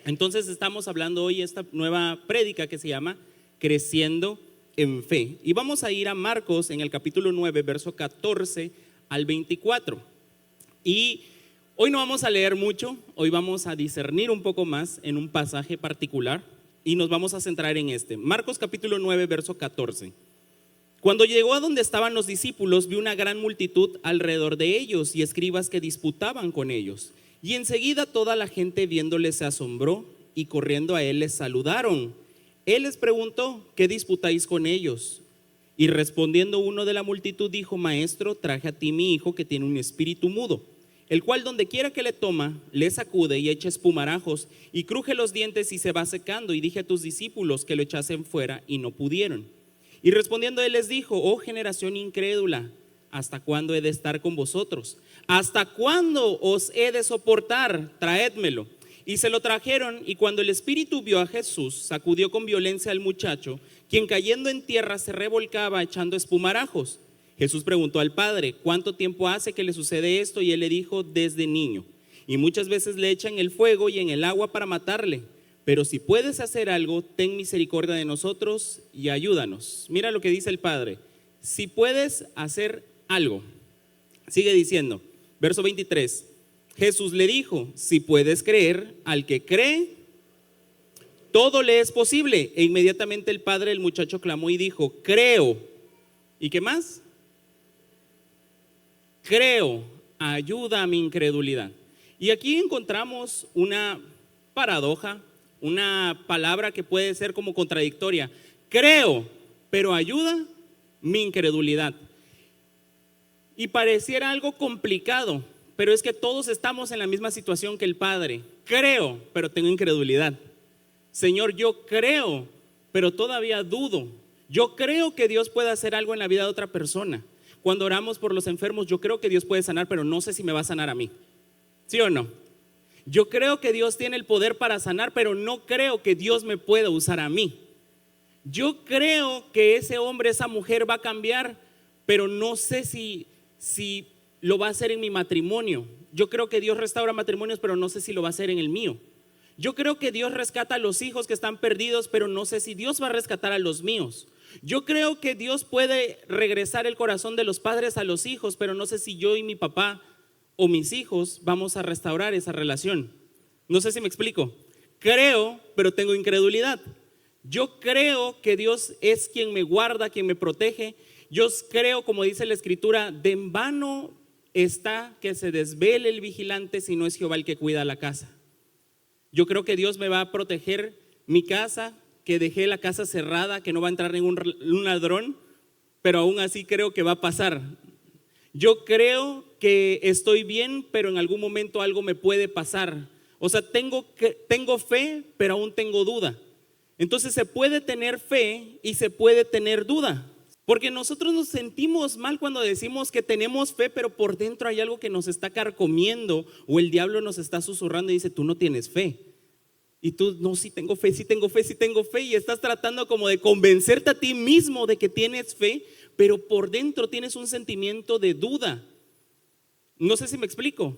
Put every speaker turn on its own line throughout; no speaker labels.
Entonces estamos hablando hoy esta nueva prédica que se llama Creciendo en Fe. Y vamos a ir a Marcos en el capítulo 9, verso 14 al 24. Y hoy no vamos a leer mucho, hoy vamos a discernir un poco más en un pasaje particular y nos vamos a centrar en este. Marcos capítulo 9, verso 14. Cuando llegó a donde estaban los discípulos, vio una gran multitud alrededor de ellos y escribas que disputaban con ellos. Y enseguida toda la gente viéndole se asombró y corriendo a él les saludaron. Él les preguntó: ¿qué disputáis con ellos? Y respondiendo uno de la multitud dijo: Maestro, traje a ti mi hijo que tiene un espíritu mudo, el cual donde quiera que le toma, le sacude y echa espumarajos y cruje los dientes y se va secando. Y dije a tus discípulos que lo echasen fuera y no pudieron. Y respondiendo él les dijo: oh generación incrédula, ¿hasta cuándo he de estar con vosotros? ¿Hasta cuándo os he de soportar? Traédmelo. Y se lo trajeron, y cuando el espíritu vio a Jesús, sacudió con violencia al muchacho, quien cayendo en tierra se revolcaba echando espumarajos. Jesús preguntó al padre: ¿cuánto tiempo hace que le sucede esto? Y él le dijo: desde niño. Y muchas veces le echan el fuego y en el agua para matarle. Pero si puedes hacer algo, ten misericordia de nosotros y ayúdanos. Mira lo que dice el padre: si puedes hacer algo. Sigue diciendo, verso 23. Jesús le dijo: si puedes creer, al que cree, todo le es posible. E inmediatamente el padre del muchacho clamó y dijo: creo. ¿Y qué más? Creo, ayuda a mi incredulidad. Y aquí encontramos una paradoja, una palabra que puede ser como contradictoria. Creo, pero ayuda mi incredulidad. Y pareciera algo complicado, pero es que todos estamos en la misma situación que el padre. Creo, pero tengo incredulidad. Señor, yo creo, pero todavía dudo. Yo creo que Dios puede hacer algo en la vida de otra persona. Cuando oramos por los enfermos, yo creo que Dios puede sanar, pero no sé si me va a sanar a mí. ¿Sí o no? Yo creo que Dios tiene el poder para sanar, pero no creo que Dios me pueda usar a mí. Yo creo que ese hombre, esa mujer va a cambiar, pero no sé si lo va a hacer en mi matrimonio. Yo creo que Dios restaura matrimonios, pero no sé si lo va a hacer en el mío. Yo creo que Dios rescata a los hijos que están perdidos, pero no sé si Dios va a rescatar a los míos. Yo creo que Dios puede regresar el corazón de los padres a los hijos, pero no sé si yo y mi papá o mis hijos vamos a restaurar esa relación. No sé si me explico. Creo, pero tengo incredulidad. Yo creo que Dios es quien me guarda, quien me protege. Yo creo, como dice la escritura, de en vano está que se desvele el vigilante si no es Jehová el que cuida la casa. Yo creo que Dios me va a proteger mi casa, que dejé la casa cerrada, que no va a entrar ningún ladrón, pero aún así creo que va a pasar. Yo creo que estoy bien, pero en algún momento algo me puede pasar. O sea, tengo fe, pero aún tengo duda. Entonces se puede tener fe y se puede tener duda. Porque nosotros nos sentimos mal cuando decimos que tenemos fe, pero por dentro hay algo que nos está carcomiendo, o el diablo nos está susurrando y dice: tú no tienes fe. Y tú: no, sí tengo fe, sí tengo fe, sí tengo fe. Y estás tratando como de convencerte a ti mismo de que tienes fe, pero por dentro tienes un sentimiento de duda. No sé si me explico.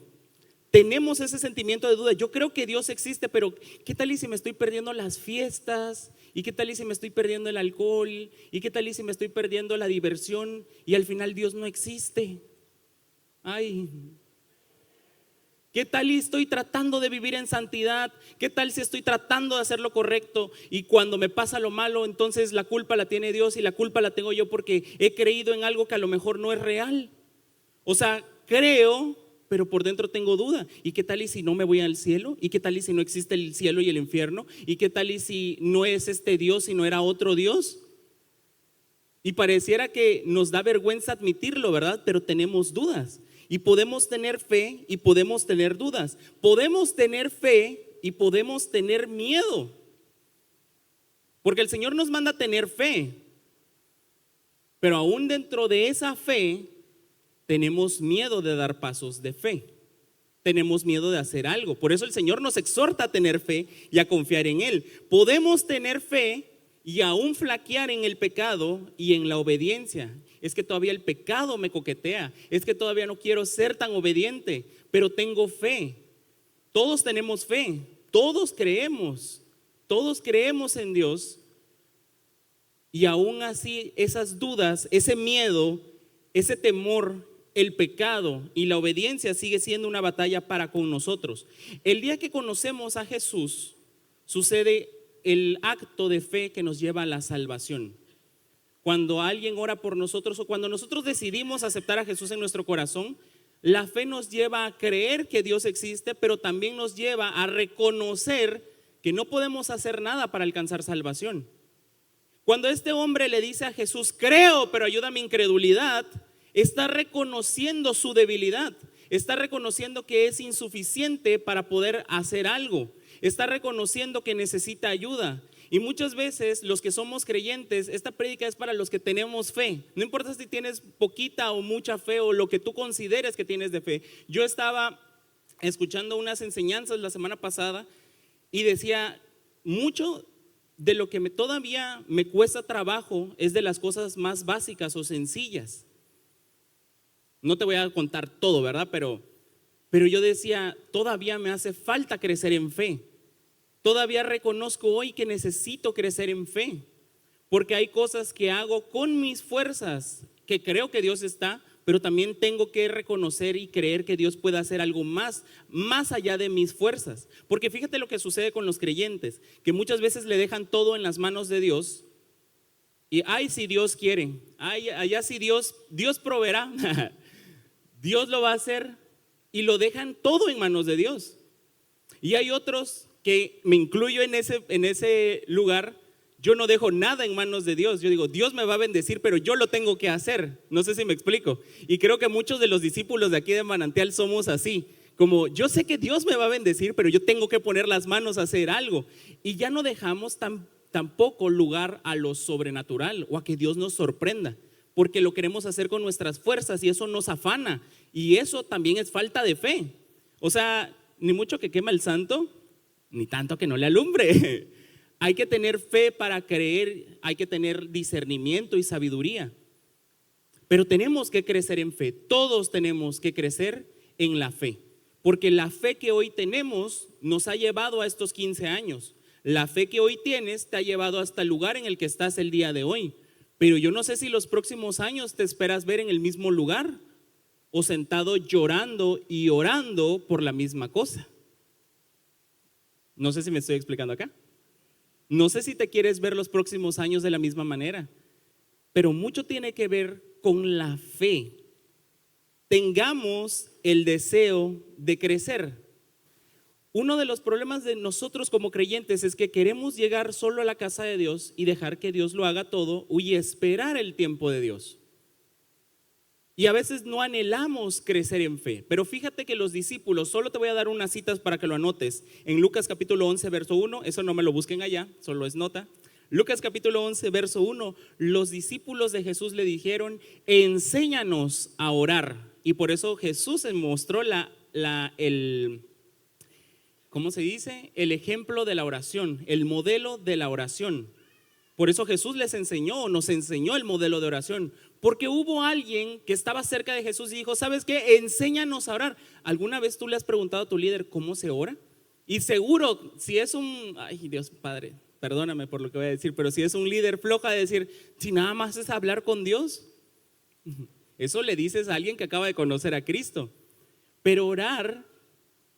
Tenemos ese sentimiento de duda. Yo creo que Dios existe, pero ¿qué tal y si me estoy perdiendo las fiestas? ¿Y qué tal y si me estoy perdiendo el alcohol? ¿Y qué tal y si me estoy perdiendo la diversión? Y al final Dios no existe. Ay, ¿qué tal y estoy tratando de vivir en santidad? ¿Qué tal si estoy tratando de hacer lo correcto y cuando me pasa lo malo, entonces la culpa la tiene Dios y la culpa la tengo yo porque he creído en algo que a lo mejor no es real? O sea, creo, pero por dentro tengo duda. ¿Y qué tal y si no me voy al cielo? ¿Y qué tal y si no existe el cielo y el infierno? ¿Y qué tal y si no es este Dios, sino era otro Dios? Y pareciera que nos da vergüenza admitirlo, ¿verdad? Pero tenemos dudas. Y podemos tener fe y podemos tener dudas. Podemos tener fe y podemos tener miedo. Porque el Señor nos manda a tener fe. Pero aún dentro de esa fe tenemos miedo de dar pasos de fe. Tenemos miedo de hacer algo. Por eso el Señor nos exhorta a tener fe y a confiar en Él. Podemos tener fe y aún flaquear en el pecado y en la obediencia. Es que todavía el pecado me coquetea. Es que todavía no quiero ser tan obediente, pero tengo fe. Todos tenemos fe. todos creemos en Dios, y aún así esas dudas, ese miedo, ese temor, el pecado y la obediencia sigue siendo una batalla para con nosotros. El día que conocemos a Jesús, sucede el acto de fe que nos lleva a la salvación. Cuando alguien ora por nosotros o cuando nosotros decidimos aceptar a Jesús en nuestro corazón, la fe nos lleva a creer que Dios existe, pero también nos lleva a reconocer que no podemos hacer nada para alcanzar salvación. Cuando este hombre le dice a Jesús, creo, pero ayuda a mi incredulidad, está reconociendo su debilidad, está reconociendo que es insuficiente para poder hacer algo, está reconociendo que necesita ayuda. Y muchas veces los que somos creyentes, esta prédica es para los que tenemos fe. No importa si tienes poquita o mucha fe o lo que tú consideres que tienes de fe. Yo estaba escuchando unas enseñanzas la semana pasada y decía, mucho de lo que todavía me cuesta trabajo es de las cosas más básicas o sencillas. No te voy a contar todo, ¿verdad? Pero yo decía, todavía me hace falta crecer en fe. Todavía reconozco hoy que necesito crecer en fe, porque hay cosas que hago con mis fuerzas, que creo que Dios está, pero también tengo que reconocer y creer que Dios puede hacer algo más allá de mis fuerzas. Porque fíjate lo que sucede con los creyentes, que muchas veces le dejan todo en las manos de Dios y ay, si Dios quiere, ay, allá si Dios proveerá, Dios lo va a hacer, y lo dejan todo en manos de Dios. Y hay otros que me incluyo en ese lugar. Yo no dejo nada en manos de Dios. Yo digo, Dios me va a bendecir, pero yo lo tengo que hacer. No sé si me explico. Y creo que muchos de los discípulos de aquí de Manantial somos así. Como yo sé que Dios me va a bendecir, pero yo tengo que poner las manos a hacer algo. Y ya no dejamos tampoco lugar a lo sobrenatural o a que Dios nos sorprenda, porque lo queremos hacer con nuestras fuerzas y eso nos afana. Y eso también es falta de fe. O sea, ni mucho que quema el santo, ni tanto que no le alumbre. Hay que tener fe para creer, hay que tener discernimiento y sabiduría. Pero tenemos que crecer en fe, todos tenemos que crecer en la fe. Porque la fe que hoy tenemos nos ha llevado a estos 15 años. La fe que hoy tienes te ha llevado hasta el lugar en el que estás el día de hoy. Pero yo no sé si los próximos años te esperas ver en el mismo lugar o sentado llorando y orando por la misma cosa. No sé si me estoy explicando acá. No sé si te quieres ver los próximos años de la misma manera, pero mucho tiene que ver con la fe. Tengamos el deseo de crecer. Uno de los problemas de nosotros como creyentes es que queremos llegar solo a la casa de Dios y dejar que Dios lo haga todo y esperar el tiempo de Dios. Y a veces no anhelamos crecer en fe. Pero fíjate que los discípulos, solo te voy a dar unas citas para que lo anotes. En Lucas capítulo 11, verso 1, eso no me lo busquen allá, solo es nota. Lucas capítulo 11, verso 1, los discípulos de Jesús le dijeron, enséñanos a orar. Y por eso Jesús mostró ¿cómo se dice? El ejemplo de la oración, el modelo de la oración. Por eso Jesús nos enseñó el modelo de oración. Porque hubo alguien que estaba cerca de Jesús y dijo, ¿sabes qué? Enséñanos a orar. ¿Alguna vez tú le has preguntado a tu líder cómo se ora? Y seguro, si es ay Dios Padre, perdóname por lo que voy a decir, pero si es un líder floja de decir, si nada más es hablar con Dios, eso le dices a alguien que acaba de conocer a Cristo. Pero orar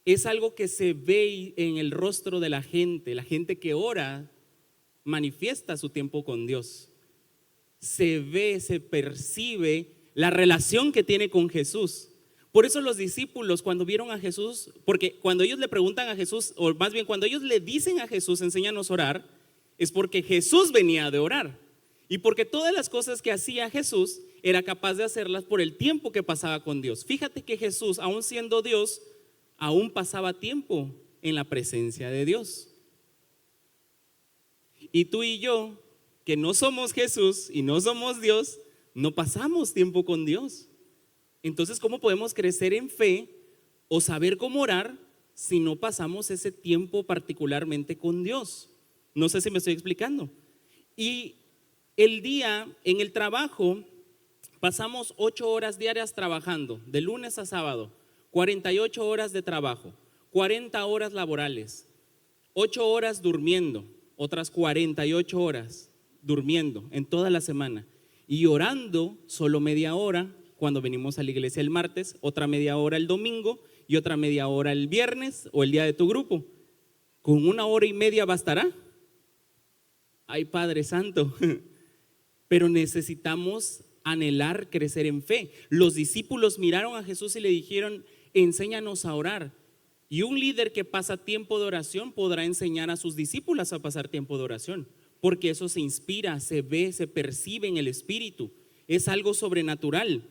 es algo que se ve en el rostro de la gente que ora manifiesta su tiempo con Dios. Se ve, se percibe la relación que tiene con Jesús. Por eso los discípulos cuando vieron a Jesús, porque cuando ellos le preguntan a Jesús, o más bien cuando ellos le dicen a Jesús, enséñanos a orar, es porque Jesús venía de orar. Y porque todas las cosas que hacía Jesús era capaz de hacerlas por el tiempo que pasaba con Dios. Fíjate que Jesús, aún siendo Dios, aún pasaba tiempo en la presencia de Dios. Y tú y yo, que no somos Jesús y no somos Dios, no pasamos tiempo con Dios. Entonces, ¿cómo podemos crecer en fe o saber cómo orar si no pasamos ese tiempo particularmente con Dios? No sé si me estoy explicando. Y el día en el trabajo pasamos 8 horas diarias trabajando, de lunes a sábado, 48 horas de trabajo, 40 horas laborales. 8 horas durmiendo, otras 48 horas durmiendo en toda la semana y orando solo media hora cuando venimos a la iglesia el martes, otra media hora el domingo y otra media hora el viernes o el día de tu grupo. ¿Con 1 hora y media bastará? Ay, Padre Santo. Pero necesitamos anhelar crecer en fe. Los discípulos miraron a Jesús y le dijeron: enséñanos a orar. Y un líder que pasa tiempo de oración podrá enseñar a sus discípulos a pasar tiempo de oración, porque eso se inspira, se ve, se percibe en el Espíritu. Es algo sobrenatural.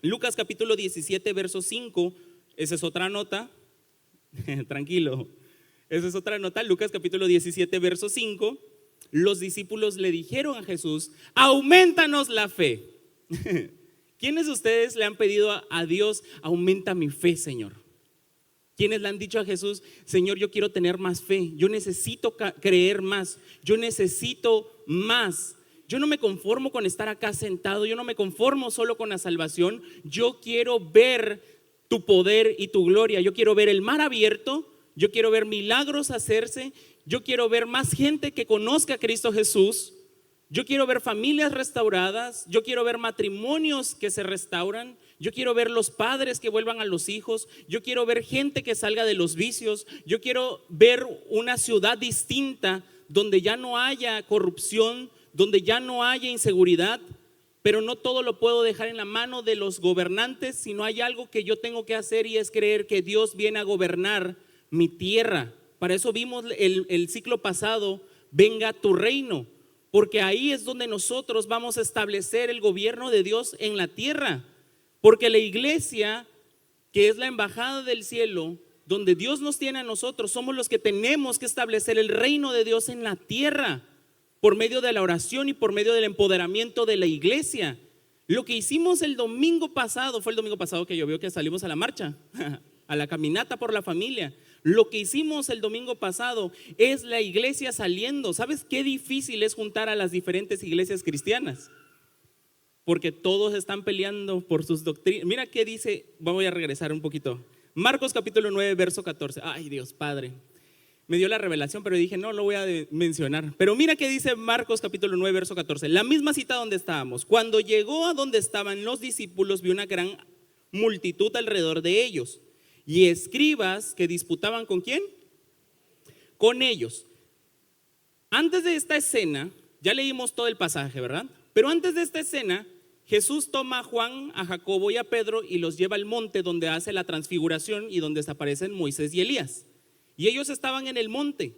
Lucas capítulo 17, verso 5, esa es otra nota. Tranquilo, esa es otra nota. Lucas capítulo 17, verso 5. Los discípulos le dijeron a Jesús: aumentanos la fe. ¿Quiénes de ustedes le han pedido a Dios: aumenta mi fe, Señor? ¿Quiénes le han dicho a Jesús: Señor, yo quiero tener más fe, yo necesito creer más, yo necesito más? Yo no me conformo con estar acá sentado, yo no me conformo solo con la salvación, yo quiero ver tu poder y tu gloria, yo quiero ver el mar abierto, yo quiero ver milagros hacerse, yo quiero ver más gente que conozca a Cristo Jesús, yo quiero ver familias restauradas, yo quiero ver matrimonios que se restauran, yo quiero ver los padres que vuelvan a los hijos, yo quiero ver gente que salga de los vicios, yo quiero ver una ciudad distinta donde ya no haya corrupción, donde ya no haya inseguridad. Pero no todo lo puedo dejar en la mano de los gobernantes, sino hay algo que yo tengo que hacer, y es creer que Dios viene a gobernar mi tierra. Para eso vimos el ciclo pasado: venga tu reino, porque ahí es donde nosotros vamos a establecer el gobierno de Dios en la tierra. Porque la iglesia, que es la embajada del cielo, donde Dios nos tiene a nosotros, somos los que tenemos que establecer el reino de Dios en la tierra, por medio de la oración y por medio del empoderamiento de la iglesia. Lo que hicimos el domingo pasado, fue el domingo pasado que llovió, que salimos a la marcha, a la caminata por la familia. Lo que hicimos el domingo pasado es la iglesia saliendo. ¿Sabes qué difícil es juntar a las diferentes iglesias cristianas? Porque todos están peleando por sus doctrinas. Mira qué dice, voy a regresar un poquito. Marcos capítulo 9, verso 14. Ay, Dios Padre, me dio la revelación, pero dije no lo voy a mencionar. Pero mira qué dice Marcos capítulo 9, verso 14. La misma cita donde estábamos. Cuando llegó a donde estaban los discípulos, vio una gran multitud alrededor de ellos y escribas que disputaban ¿con quién? Con ellos. Antes de esta escena, ya leímos todo el pasaje, ¿verdad? Pero antes de esta escena, Jesús toma a Juan, a Jacobo y a Pedro y los lleva al monte donde hace la transfiguración y donde desaparecen Moisés y Elías. Y ellos estaban en el monte,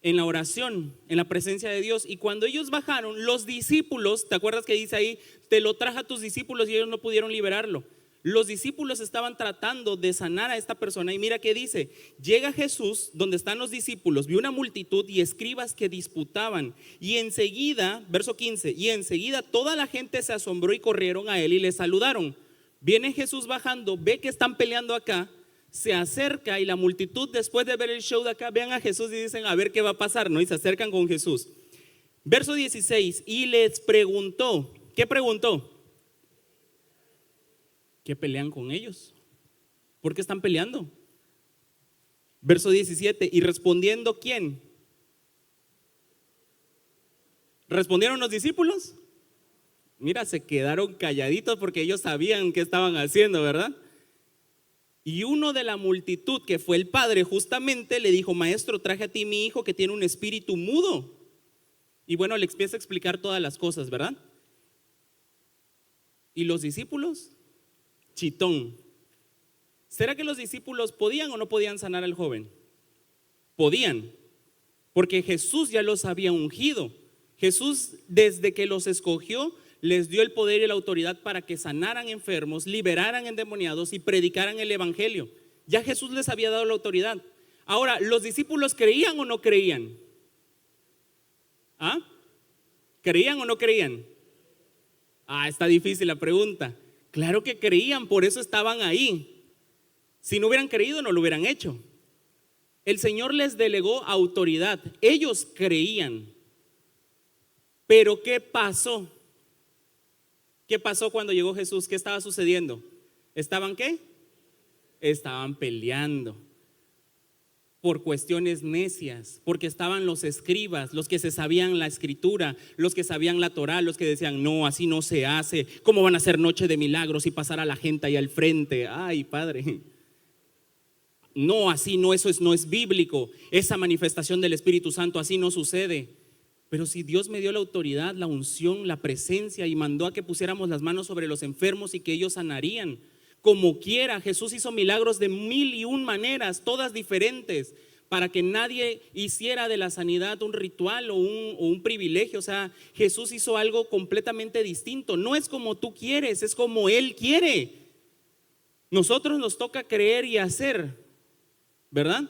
en la oración, en la presencia de Dios. Y cuando ellos bajaron, los discípulos, ¿te acuerdas que dice ahí? Te lo traje a tus discípulos y ellos no pudieron liberarlo. Los discípulos estaban tratando de sanar a esta persona. Y mira qué dice: llega Jesús donde están los discípulos, vio una multitud y escribas que disputaban. Y enseguida, verso 15, y enseguida toda la gente se asombró y corrieron a él y le saludaron. Viene Jesús bajando, ve que están peleando acá, se acerca, y la multitud, después de ver el show de acá, vean a Jesús y dicen a ver qué va a pasar, ¿no? Y se acercan con Jesús. Verso 16, y les preguntó. ¿Qué preguntó? ¿Qué pelean con ellos? ¿Por qué están peleando? Verso 17, y respondiendo ¿quién? ¿Respondieron los discípulos? Mira, se quedaron calladitos porque ellos sabían qué estaban haciendo, ¿verdad? Y uno de la multitud, que fue el padre justamente, le dijo: maestro, traje a ti mi hijo que tiene un espíritu mudo. Y bueno, le empieza a explicar todas las cosas, ¿verdad? ¿Y los discípulos? Chitón. ¿Será que los discípulos podían o no podían sanar al joven? Podían, porque Jesús ya los había ungido. Jesús, desde que los escogió, les dio el poder y la autoridad para que sanaran enfermos, liberaran endemoniados y predicaran el evangelio. Ya Jesús les había dado la autoridad. Ahora, ¿los discípulos creían o no creían? ¿Ah? ¿Creían o no creían? Está difícil la pregunta. Claro que creían, por eso estaban ahí. Si no hubieran creído, no lo hubieran hecho. El Señor les delegó autoridad. Ellos creían. Pero ¿qué pasó? ¿Qué pasó cuando llegó Jesús? ¿Qué estaba sucediendo? ¿Estaban qué? Estaban peleando. por cuestiones necias, porque estaban los escribas, los que se sabían la escritura, los que sabían la Torá, los que decían, no, así no se hace, ¿cómo van a hacer noche de milagros y pasar a la gente ahí al frente? Ay, Padre, no, así no, no es bíblico, esa manifestación del Espíritu Santo, así no sucede. Pero si Dios me dio la autoridad, la unción, la presencia y mandó a que pusiéramos las manos sobre los enfermos y que ellos sanarían, como quiera, Jesús hizo milagros de 1001 maneras, todas diferentes, para que nadie hiciera de la sanidad un ritual o un privilegio. O sea, Jesús hizo algo completamente distinto. No es como tú quieres, es como Él quiere. Nosotros nos toca creer y hacer, ¿verdad?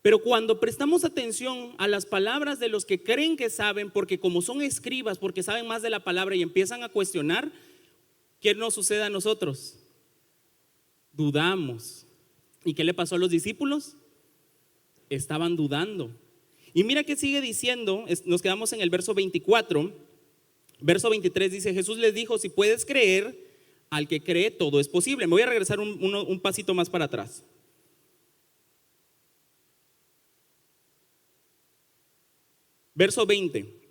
Pero cuando prestamos atención a las palabras de los que creen que saben, porque como son escribas, porque saben más de la palabra y empiezan a cuestionar, ¿qué nos sucede a nosotros? Dudamos. ¿Y qué le pasó a los discípulos? Estaban dudando. Y mira que sigue diciendo, nos quedamos en el verso 24. Verso 23 dice, Jesús les dijo, si puedes creer, al que cree todo es posible. Me voy a regresar un pasito más para atrás. Verso 20.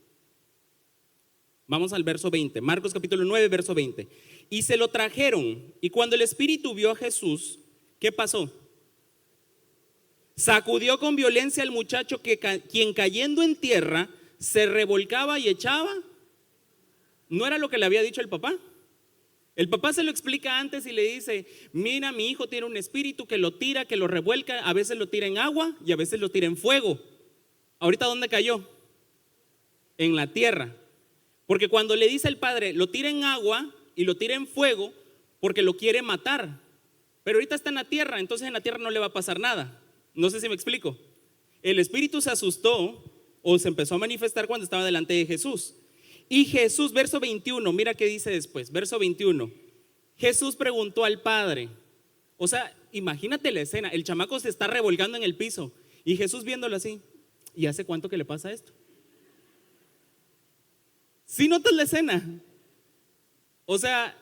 Vamos al verso 20. Marcos capítulo 9, verso 20. Y se lo trajeron. Y cuando el Espíritu vio a Jesús, ¿qué pasó? Sacudió con violencia al muchacho quien cayendo en tierra se revolcaba y echaba. ¿No era lo que le había dicho el papá? El papá se lo explica antes y le dice, mira, mi hijo tiene un espíritu que lo tira, que lo revuelca, a veces lo tira en agua y a veces lo tira en fuego. ¿Ahorita dónde cayó? En la tierra. Porque cuando le dice el padre, lo tira en agua y lo tira en fuego, porque lo quiere matar. Pero ahorita está en la tierra, entonces en la tierra no le va a pasar nada. No sé si me explico. El espíritu se asustó o se empezó a manifestar cuando estaba delante de Jesús. Y Jesús, verso 21, mira qué dice después, verso 21. Jesús preguntó al padre. O sea, imagínate la escena, el chamaco se está revolcando en el piso y Jesús viéndolo así. ¿Y hace cuánto que le pasa esto? ¿Sí notas la escena? O sea,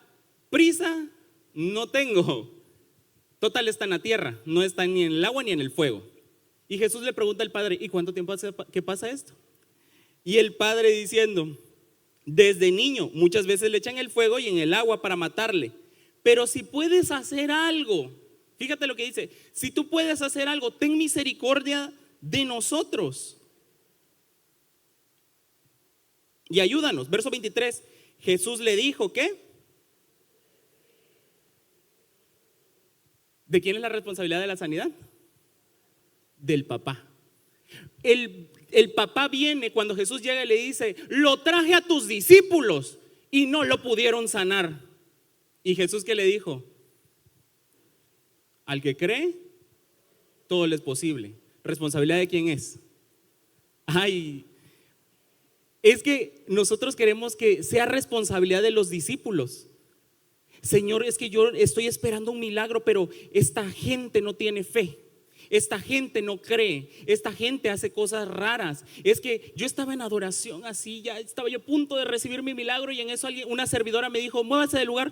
prisa no tengo. Total está en la tierra, no está ni en el agua ni en el fuego. Y Jesús le pregunta al padre, ¿y cuánto tiempo hace que pasa esto? Y el padre diciendo, desde niño muchas veces le echan el fuego y en el agua para matarle. Pero si puedes hacer algo, fíjate lo que dice, si tú puedes hacer algo, ten misericordia de nosotros y ayúdanos. Verso 23, Jesús le dijo, ¿qué? ¿De quién es la responsabilidad de la sanidad? Del papá. El papá viene cuando Jesús llega y le dice, lo traje a tus discípulos y no lo pudieron sanar. ¿Y Jesús qué le dijo? Al que cree, todo le es posible. ¿Responsabilidad de quién es? Ay, es que nosotros queremos que sea responsabilidad de los discípulos. Señor, es que yo estoy esperando un milagro, pero esta gente no tiene fe. Esta gente no cree, esta gente hace cosas raras. Es que yo estaba en adoración así, ya estaba yo a punto de recibir mi milagro y en eso una servidora me dijo, muévase del lugar.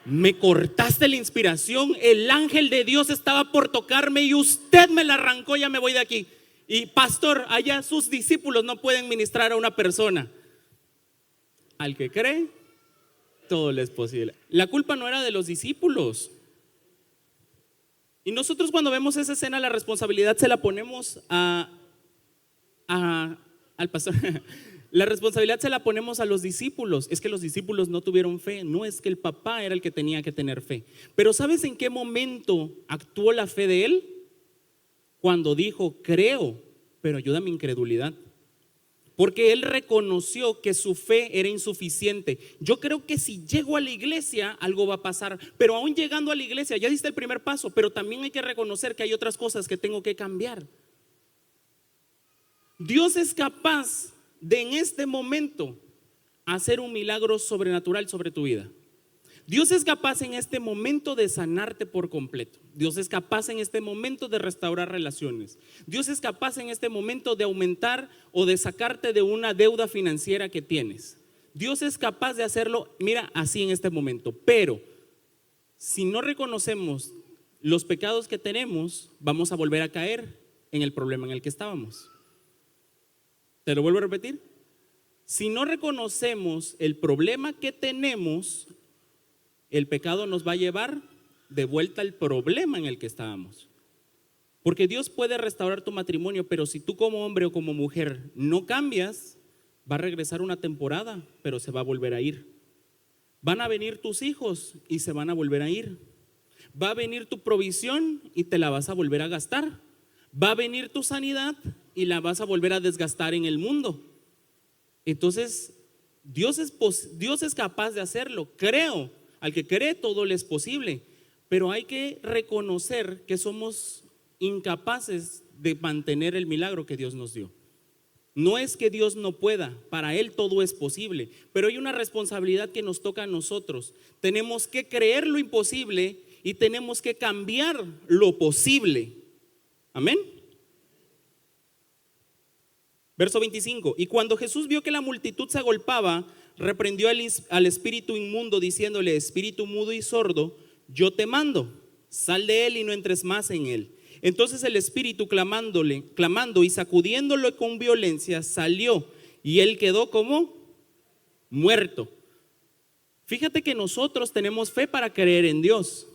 Me cortaste la inspiración, el ángel de Dios estaba por tocarme y usted me la arrancó, ya me voy de aquí. Y pastor, allá sus discípulos no pueden ministrar a una persona. Al que cree, todo le es posible. La culpa no era de los discípulos. Y nosotros cuando vemos esa escena, la responsabilidad se la ponemos al pastor. La responsabilidad se la ponemos a los discípulos. Es que los discípulos no tuvieron fe. No es que el papá era el que tenía que tener fe. Pero ¿sabes en qué momento actuó la fe de él? Cuando dijo, creo, pero ayuda a mi incredulidad. Porque él reconoció que su fe era insuficiente. Yo creo que si llego a la iglesia algo va a pasar, pero aún llegando a la iglesia ya diste el primer paso, pero también hay que reconocer que hay otras cosas que tengo que cambiar. Dios es capaz de en este momento hacer un milagro sobrenatural sobre tu vida. Dios es capaz en este momento de sanarte por completo. Dios es capaz en este momento de restaurar relaciones. Dios es capaz en este momento de aumentar o de sacarte de una deuda financiera que tienes. Dios es capaz de hacerlo, mira, así en este momento. Pero si no reconocemos los pecados que tenemos, vamos a volver a caer en el problema en el que estábamos. Te lo vuelvo a repetir. Si no reconocemos el problema que tenemos, el pecado nos va a llevar de vuelta al problema en el que estábamos. Porque Dios puede restaurar tu matrimonio, pero si tú como hombre o como mujer no cambias, va a regresar una temporada, pero se va a volver a ir. Van a venir tus hijos y se van a volver a ir. Va a venir tu provisión y te la vas a volver a gastar. Va a venir tu sanidad y la vas a volver a desgastar en el mundo. Entonces, Dios es capaz de hacerlo. Creo, al que cree todo le es posible, pero hay que reconocer que somos incapaces de mantener el milagro que Dios nos dio. No es que Dios no pueda, para Él todo es posible, pero hay una responsabilidad que nos toca a nosotros. Tenemos que creer lo imposible y tenemos que cambiar lo posible. Amén. Verso 25. Y cuando Jesús vio que la multitud se agolpaba, reprendió al espíritu inmundo, diciéndole: espíritu mudo y sordo, yo te mando, sal de él y no entres más en él. Entonces el espíritu, clamando y sacudiéndolo con violencia, salió, y él quedó como muerto. Fíjate que nosotros tenemos fe para creer en Dios,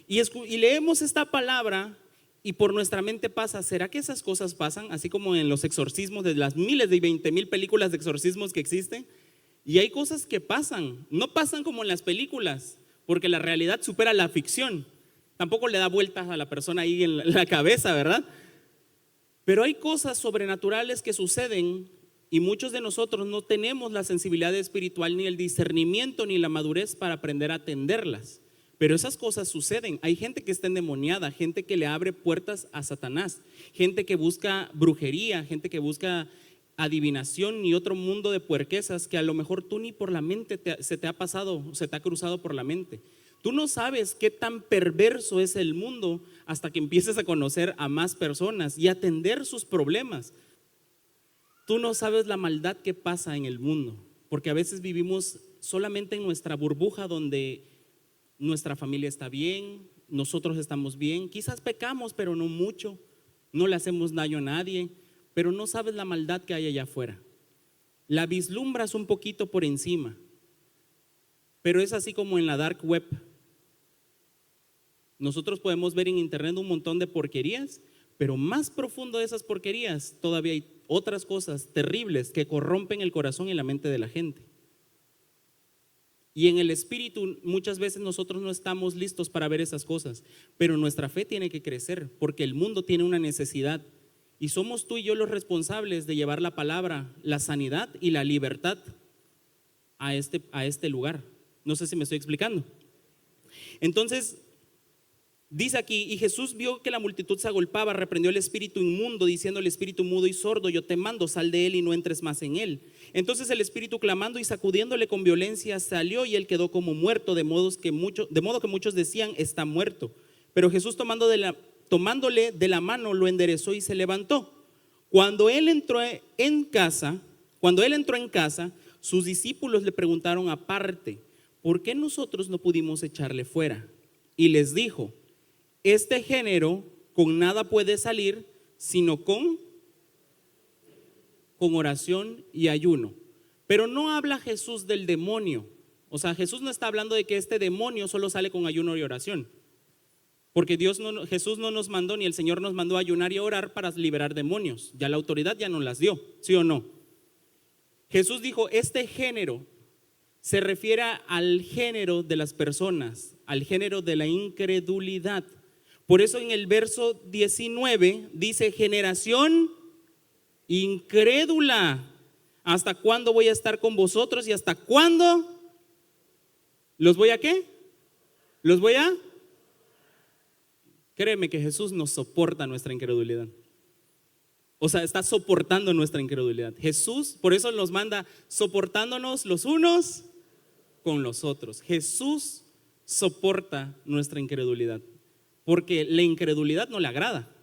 y leemos esta palabra y por nuestra mente pasa: ¿será que esas cosas pasan? Así como en los exorcismos, de las miles de 20,000 películas de exorcismos que existen. Y hay cosas que pasan, no pasan como en las películas, porque la realidad supera la ficción. Tampoco le da vueltas a la persona ahí en la cabeza, ¿verdad? Pero hay cosas sobrenaturales que suceden y muchos de nosotros no tenemos la sensibilidad espiritual, ni el discernimiento, ni la madurez para aprender a atenderlas. Pero esas cosas suceden. Hay gente que está endemoniada, gente que le abre puertas a Satanás, gente que busca brujería, gente que busca adivinación y otro mundo de puerquesas que a lo mejor tú ni por la mente se te ha pasado, se te ha cruzado por la mente. Tú no sabes qué tan perverso es el mundo hasta que empieces a conocer a más personas y atender sus problemas. Tú no sabes la maldad que pasa en el mundo, porque a veces vivimos solamente en nuestra burbuja donde nuestra familia está bien, nosotros estamos bien, quizás pecamos pero no mucho, no le hacemos daño a nadie, pero no sabes la maldad que hay allá afuera. La vislumbras un poquito por encima, pero es así como en la dark web. Nosotros podemos ver en internet un montón de porquerías, pero más profundo de esas porquerías todavía hay otras cosas terribles que corrompen el corazón y la mente de la gente. Y en el espíritu muchas veces nosotros no estamos listos para ver esas cosas, pero nuestra fe tiene que crecer porque el mundo tiene una necesidad y somos tú y yo los responsables de llevar la palabra, la sanidad y la libertad a este lugar. No sé si me estoy explicando. Entonces dice aquí: y Jesús vio que la multitud se agolpaba, reprendió al espíritu inmundo, diciendo al espíritu mudo y sordo: yo te mando, sal de él y no entres más en él. Entonces el espíritu, clamando y sacudiéndole con violencia, salió, y él quedó como muerto, de modo que muchos decían: está muerto. Pero Jesús, tomándole de la mano, lo enderezó y se levantó. Cuando él entró en casa, sus discípulos le preguntaron aparte: ¿por qué nosotros no pudimos echarle fuera? Y les dijo: este género con nada puede salir sino con oración y ayuno. Pero no habla Jesús del demonio. O sea, Jesús no está hablando de que este demonio solo sale con ayuno y oración, porque Jesús no nos mandó, ni el Señor nos mandó a ayunar y a orar para liberar demonios. Ya la autoridad ya nos las dio, ¿sí o no? Jesús dijo: este género se refiere al género de las personas, al género de la incredulidad. Por eso en el verso 19 dice: generación incrédula, ¿hasta cuándo voy a estar con vosotros? ¿Y hasta cuándo los voy a qué? ¿Los voy a? Créeme que Jesús nos soporta nuestra incredulidad. O sea, está soportando nuestra incredulidad. Jesús, por eso nos manda soportándonos los unos con los otros. Jesús soporta nuestra incredulidad, porque la incredulidad no le agrada.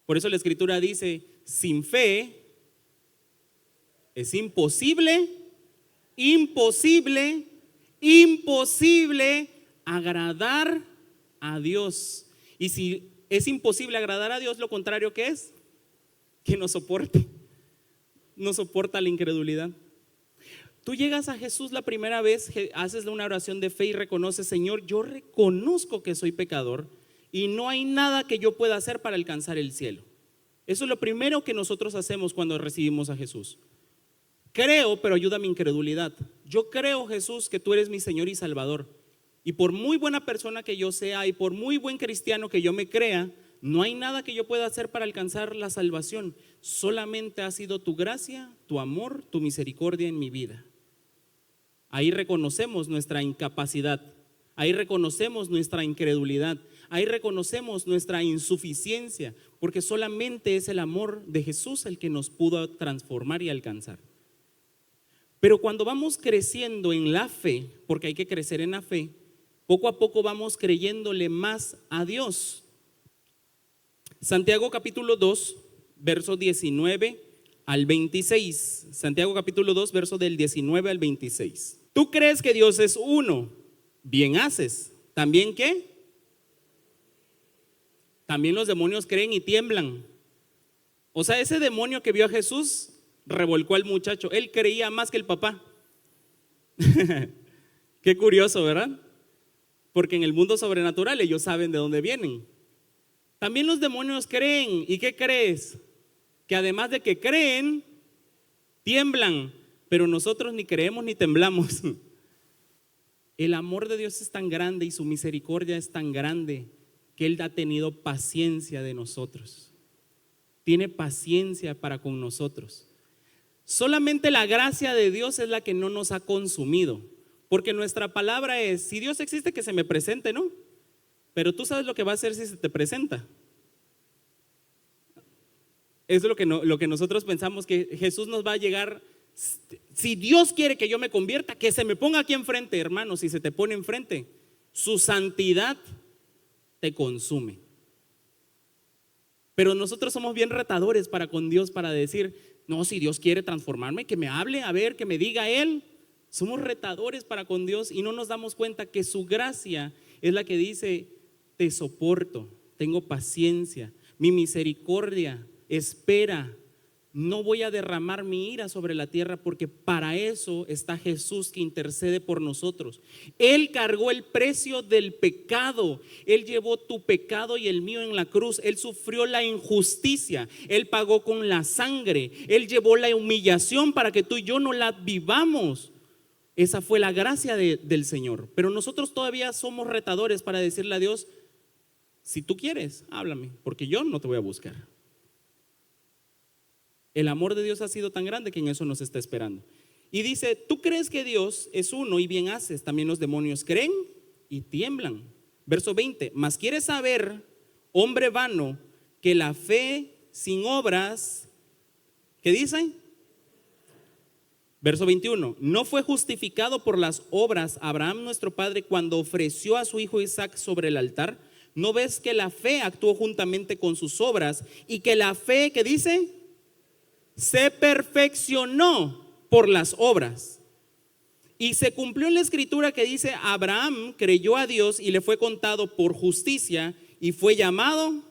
Por eso la Escritura dice: sin fe es imposible agradar a Dios. Y si es imposible agradar a Dios, lo contrario que es, que nos soporte. No soporta la incredulidad. Tú llegas a Jesús la primera vez, haces una oración de fe y reconoces: Señor, yo reconozco que soy pecador y no hay nada que yo pueda hacer para alcanzar el cielo. Eso es lo primero que nosotros hacemos cuando recibimos a Jesús. Creo, pero ayuda a mi incredulidad. Yo creo, Jesús, que tú eres mi Señor y Salvador. Y por muy buena persona que yo sea y por muy buen cristiano que yo me crea, no hay nada que yo pueda hacer para alcanzar la salvación. Solamente ha sido tu gracia, tu amor, tu misericordia en mi vida. Ahí reconocemos nuestra incapacidad, ahí reconocemos nuestra incredulidad, ahí reconocemos nuestra insuficiencia, porque solamente es el amor de Jesús el que nos pudo transformar y alcanzar. Pero cuando vamos creciendo en la fe, porque hay que crecer en la fe, poco a poco vamos creyéndole más a Dios. Santiago capítulo 2, verso 19 al 26. Santiago capítulo 2, verso del 19 al 26. Tú crees que Dios es uno, bien haces. ¿También qué? También los demonios creen y tiemblan. O sea, ese demonio que vio a Jesús revolcó al muchacho. Él creía más que el papá. Qué curioso, ¿verdad? Porque en el mundo sobrenatural ellos saben de dónde vienen. También los demonios creen. ¿Y qué crees? Que además de que creen, tiemblan. Pero nosotros ni creemos ni temblamos. El amor de Dios es tan grande y su misericordia es tan grande que Él ha tenido paciencia de nosotros. Tiene paciencia para con nosotros. Solamente la gracia de Dios es la que no nos ha consumido. Porque nuestra palabra es: si Dios existe, que se me presente, ¿no? Pero tú sabes lo que va a hacer si se te presenta. Es lo que nosotros pensamos, que Jesús nos va a llegar. Si Dios quiere que yo me convierta, que se me ponga aquí enfrente, hermano. Si se te pone enfrente, su santidad te consume. Pero nosotros somos bien retadores para con Dios, para decir: no, si Dios quiere transformarme, que me hable, a ver, que me diga Él. Somos retadores para con Dios y no nos damos cuenta que su gracia es la que dice: te soporto, tengo paciencia, mi misericordia espera. No voy a derramar mi ira sobre la tierra, porque para eso está Jesús, que intercede por nosotros. Él cargó el precio del pecado. Él llevó tu pecado y el mío en la cruz. Él sufrió la injusticia. Él pagó con la sangre. Él llevó la humillación para que tú y yo no la vivamos. Esa fue la gracia del Señor. Pero nosotros todavía somos retadores para decirle a Dios: si tú quieres, háblame, porque yo no te voy a buscar. El amor de Dios ha sido tan grande que en eso nos está esperando. Y dice: tú crees que Dios es uno y bien haces. También los demonios creen y tiemblan. Verso 20: mas quieres saber, hombre vano, que la fe sin obras, ¿qué dicen? Verso 21: no fue justificado por las obras Abraham nuestro padre cuando ofreció a su hijo Isaac sobre el altar. ¿No ves que la fe actuó juntamente con sus obras y que la fe, ¿qué dice?, se perfeccionó por las obras? Y se cumplió en la escritura que dice: Abraham creyó a Dios y le fue contado por justicia y fue llamado.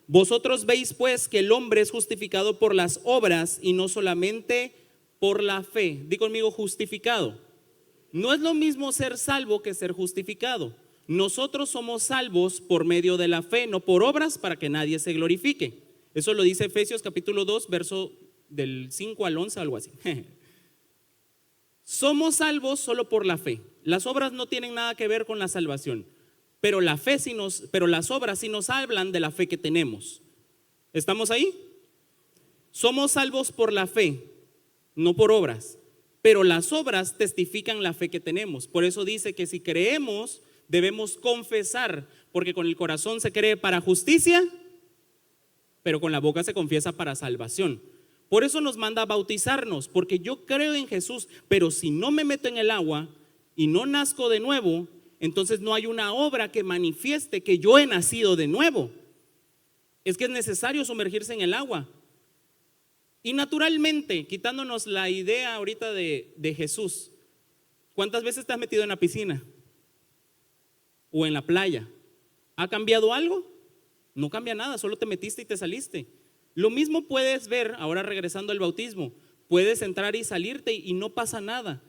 Vosotros veis pues que el hombre es justificado por las obras y no solamente por la fe. Di conmigo: justificado. No es lo mismo ser salvo que ser justificado. Nosotros somos salvos por medio de la fe, no por obras, para que nadie se glorifique. Eso lo dice Efesios capítulo 2, verso del 5 al 11, algo así. Somos salvos solo por la fe. Las obras no tienen nada que ver con la salvación, pero las obras sí nos hablan de la fe que tenemos. ¿Estamos ahí? Somos salvos por la fe, no por obras, pero las obras testifican la fe que tenemos. Por eso dice que si creemos, debemos confesar, porque con el corazón se cree para justicia, pero con la boca se confiesa para salvación. Por eso nos manda a bautizarnos, porque yo creo en Jesús, pero si no me meto en el agua y no nazco de nuevo, entonces no hay una obra que manifieste que yo he nacido de nuevo. Es que es necesario sumergirse en el agua. Y naturalmente, quitándonos la idea ahorita de Jesús, ¿cuántas veces te has metido en la piscina? o en la playa. ¿Ha cambiado algo? No cambia nada, solo te metiste y te saliste. Lo mismo puedes ver, ahora regresando al bautismo, puedes entrar y salirte y no pasa nada.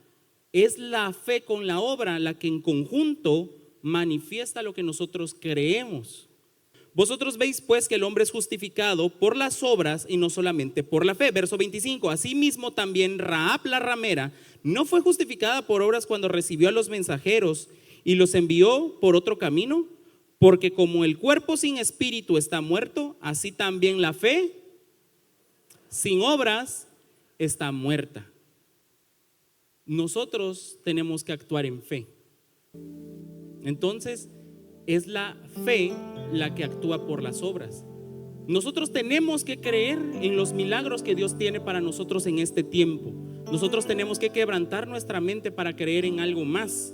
Es la fe con la obra la que en conjunto manifiesta lo que nosotros creemos. Vosotros veis pues que el hombre es justificado por las obras y no solamente por la fe. Verso 25, asimismo también Rahab la ramera no fue justificada por obras cuando recibió a los mensajeros y los envió por otro camino, porque como el cuerpo sin espíritu está muerto, así también la fe sin obras está muerta. Nosotros tenemos que actuar en fe. Entonces, es la fe la que actúa por las obras. Nosotros tenemos que creer en los milagros que Dios tiene para nosotros en este tiempo. Nosotros tenemos que quebrantar nuestra mente para creer en algo más.